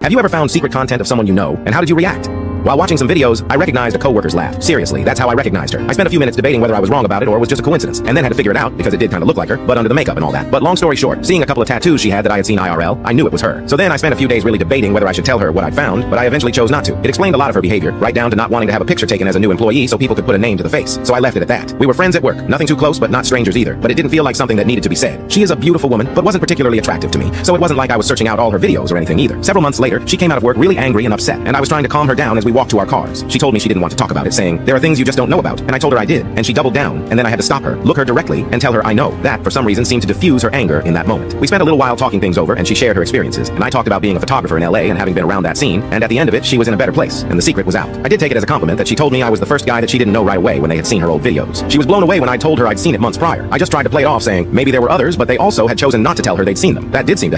Have you ever found secret content of someone you know, and how did you react? While watching some videos, I recognized a coworker's laugh. Seriously, that's how I recognized her. I spent a few minutes debating whether I was wrong about it or it was just a coincidence, and then had to figure it out because it did kind of look like her, but under the makeup and all that. But long story short, seeing a couple of tattoos she had that I had seen IRL, I knew it was her. So then I spent a few days really debating whether I should tell her what I'd found, but I eventually chose not to. It explained a lot of her behavior, right down to not wanting to have a picture taken as a new employee so people could put a name to the face. So I left it at that. We were friends at work, nothing too close, but not strangers either. But it didn't feel like something that needed to be said. She is a beautiful woman, but wasn't particularly attractive to me, so it wasn't like I was searching out all her videos or anything either. Several months later, she came out of work really angry and upset, and I was trying to calm her down as we walked to our cars. She told me she didn't want to talk about it, saying, "There are things you just don't know about." And I told her I did, and she doubled down, and then I had to stop her, look her directly, and tell her I know. That, for some reason, seemed to diffuse her anger in that moment. We spent a little while talking things over, and she shared her experiences, and I talked about being a photographer in LA and having been around that scene, and at the end of it, she was in a better place, and the secret was out. I did take it as a compliment that she told me I was the first guy that she didn't know right away when they had seen her old videos. She was blown away when I told her I'd seen it months prior. I just tried to play it off saying, maybe there were others, but they also had chosen not to tell her they'd seen them. That did seem to help.